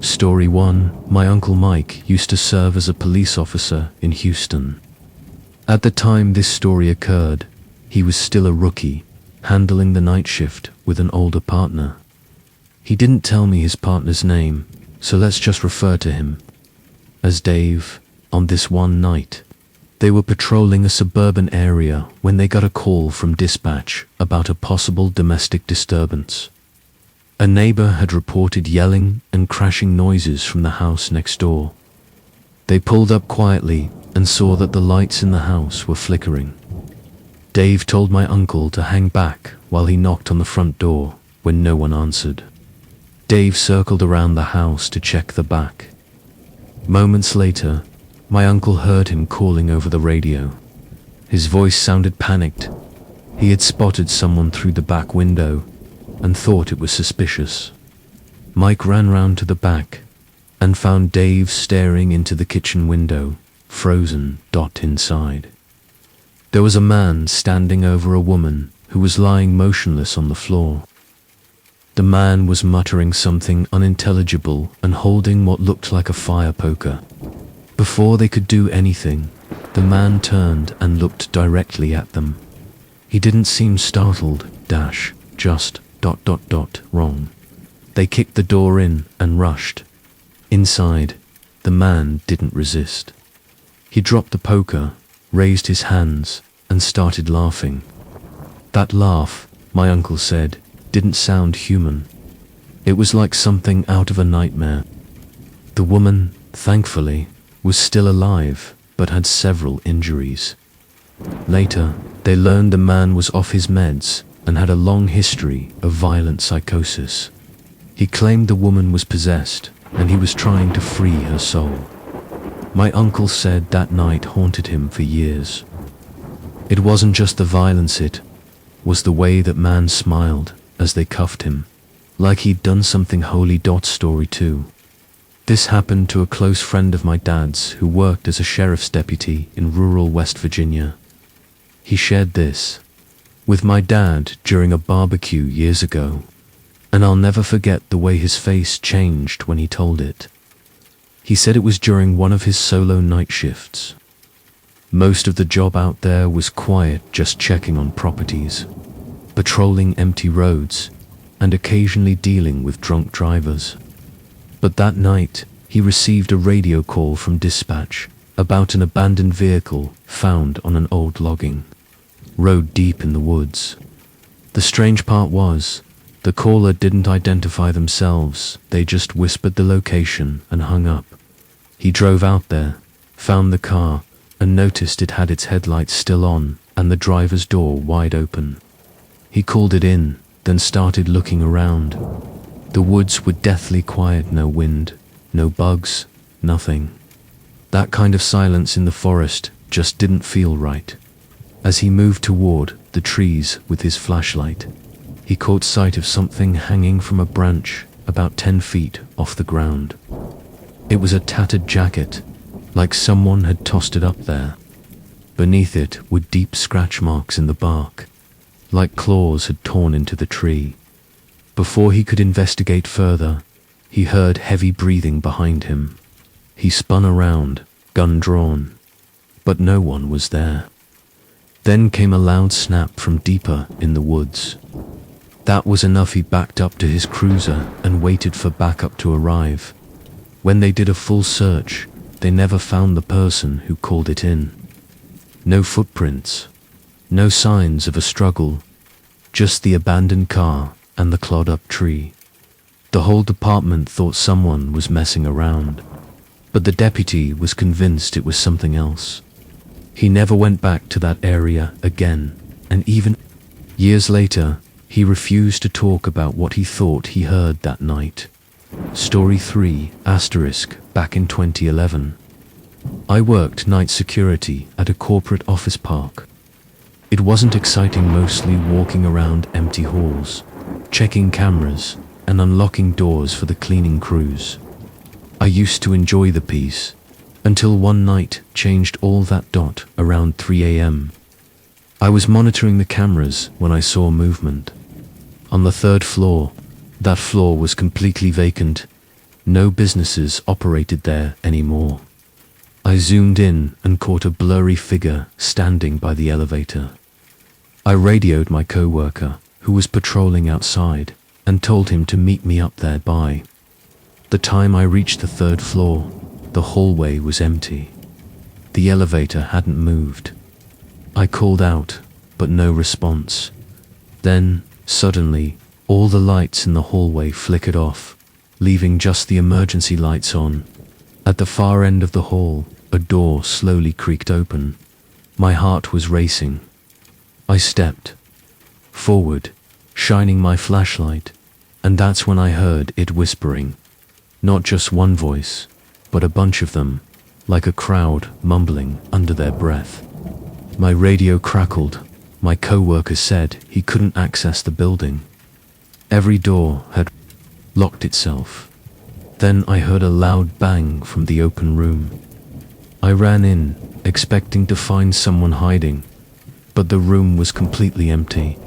Story 1. My Uncle Mike used to serve as a police officer in Houston. At the time this story occurred, he was still a rookie, handling the night shift with an older partner. He didn't tell me his partner's name, so let's just refer to him as Dave. On this one night, they were patrolling a suburban area when they got a call from dispatch about a possible domestic disturbance. A neighbor had reported yelling and crashing noises from the house next door. They pulled up quietly and saw that the lights in the house were flickering. Dave told my uncle to hang back while he knocked on the front door when no one answered. Dave circled around the house to check the back. Moments later, my uncle heard him calling over the radio. His voice sounded panicked. He had spotted someone through the back window and thought it was suspicious. Mike ran round to the back and found Dave staring into the kitchen window, frozen inside. There was a man standing over a woman who was lying motionless on the floor. The man was muttering something unintelligible and holding what looked like a fire poker. Before they could do anything, the man turned and looked directly at them. He didn't seem startled, just ... wrong. They kicked the door in and rushed. Inside, the man didn't resist. He dropped the poker, raised his hands, and started laughing. That laugh, my uncle said, didn't sound human. It was like something out of a nightmare. The woman, thankfully, was still alive, but had several injuries. Later, they learned the man was off his meds and had a long history of violent psychosis. He claimed the woman was possessed and he was trying to free her soul. My uncle said that night haunted him for years. It wasn't just the violence, it was the way that man smiled as they cuffed him, like he'd done something holy. Story 2. This happened to a close friend of my dad's who worked as a sheriff's deputy in rural West Virginia. He shared this with my dad during a barbecue years ago, and I'll never forget the way his face changed when he told it. He said it was during one of his solo night shifts. Most of the job out there was quiet, just checking on properties, patrolling empty roads, and occasionally dealing with drunk drivers. But that night, he received a radio call from dispatch about an abandoned vehicle found on an old logging road deep in the woods. The strange part was, the caller didn't identify themselves, they just whispered the location and hung up. He drove out there, found the car, and noticed it had its headlights still on and the driver's door wide open. He called it in, then started looking around. The woods were deathly quiet, no wind, no bugs, nothing. That kind of silence in the forest just didn't feel right. As he moved toward the trees with his flashlight, he caught sight of something hanging from a branch about 10 feet off the ground. It was a tattered jacket, like someone had tossed it up there. Beneath it were deep scratch marks in the bark, like claws had torn into the tree. Before he could investigate further, he heard heavy breathing behind him. He spun around, gun drawn, but no one was there. Then came a loud snap from deeper in the woods. That was enough. He backed up to his cruiser and waited for backup to arrive. When they did a full search, they never found the person who called it in. No footprints, no signs of a struggle, just the abandoned car and the clawed-up tree. The whole department thought someone was messing around, but the deputy was convinced it was something else. He never went back to that area again, and even years later, he refused to talk about what he thought he heard that night. Story 3, back in 2011. I worked night security at a corporate office park. It wasn't exciting, mostly walking around empty halls, checking cameras, and unlocking doors for the cleaning crews. I used to enjoy the peace, until one night changed all that. Around 3 a.m. I was monitoring the cameras when I saw movement. On the third floor, that floor was completely vacant. No businesses operated there anymore. I zoomed in and caught a blurry figure standing by the elevator. I radioed my coworker, who was patrolling outside, and told him to meet me up there by. The time I reached the third floor, the hallway was empty. The elevator hadn't moved. I called out, but no response. Then, suddenly, all the lights in the hallway flickered off, leaving just the emergency lights on. At the far end of the hall, a door slowly creaked open. My heart was racing. I stepped forward, shining my flashlight, and that's when I heard it whispering. Not just one voice, but a bunch of them, like a crowd mumbling under their breath. My radio crackled. My coworker said he couldn't access the building. Every door had locked itself. Then I heard a loud bang from the open room. I ran in, expecting to find someone hiding, but the room was completely empty.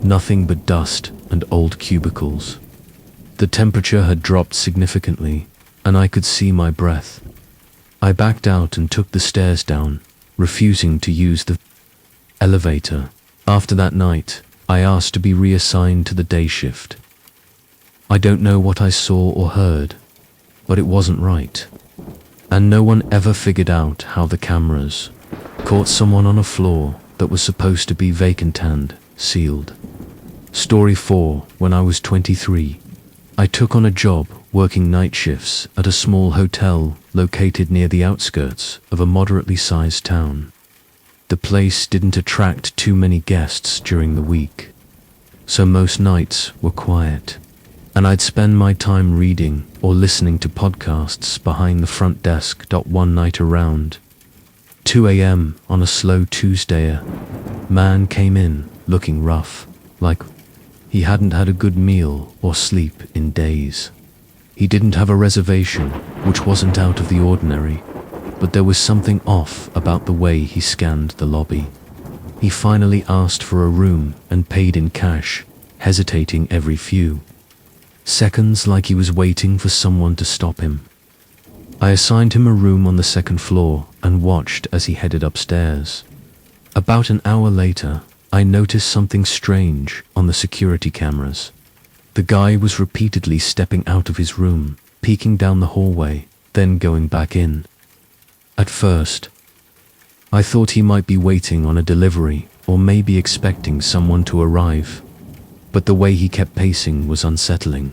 Nothing but dust and old cubicles. The temperature had dropped significantly, and I could see my breath. I backed out and took the stairs down, refusing to use the elevator. After that night, I asked to be reassigned to the day shift. I don't know what I saw or heard, but it wasn't right. And no one ever figured out how the cameras caught someone on a floor that was supposed to be vacant and sealed. Story 4. When I was 23, I took on a job working night shifts at a small hotel located near the outskirts of a moderately sized town. The place didn't attract too many guests during the week, so most nights were quiet, and I'd spend my time reading or listening to podcasts behind the front desk. One night around 2 a.m. on a slow Tuesday, a man came in looking rough, like he hadn't had a good meal or sleep in days. He didn't have a reservation, which wasn't out of the ordinary, but there was something off about the way he scanned the lobby. He finally asked for a room and paid in cash, hesitating every few seconds like he was waiting for someone to stop him. I assigned him a room on the second floor and watched as he headed upstairs. About an hour later, I noticed something strange on the security cameras. The guy was repeatedly stepping out of his room, peeking down the hallway, then going back in. At first, I thought he might be waiting on a delivery or maybe expecting someone to arrive, but the way he kept pacing was unsettling.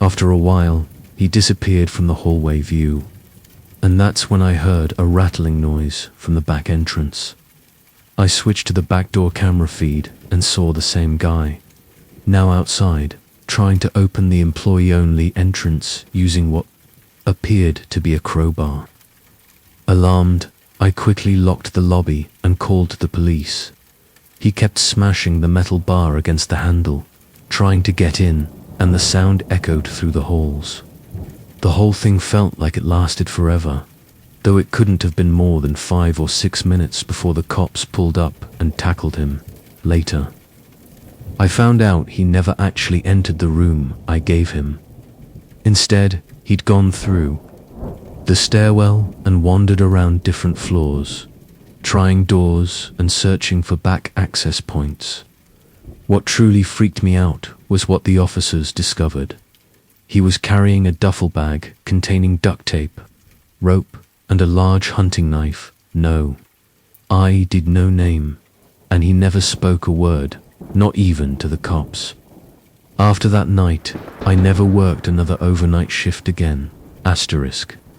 After a while, he disappeared from the hallway view, and that's when I heard a rattling noise from the back entrance. I switched to the backdoor camera feed and saw the same guy, now outside, trying to open the employee-only entrance using what appeared to be a crowbar. Alarmed, I quickly locked the lobby and called the police. He kept smashing the metal bar against the handle, trying to get in, and the sound echoed through the halls. The whole thing felt like it lasted forever, though it couldn't have been more than 5 or 6 minutes before the cops pulled up and tackled him. Later, I found out he never actually entered the room I gave him. Instead, he'd gone through the stairwell and wandered around different floors, trying doors and searching for back access points. What truly freaked me out was what the officers discovered. He was carrying a duffel bag containing duct tape, rope, and a large hunting knife. No ID, no name, and he never spoke a word, not even to the cops. After that night, I never worked another overnight shift again. Asterisk.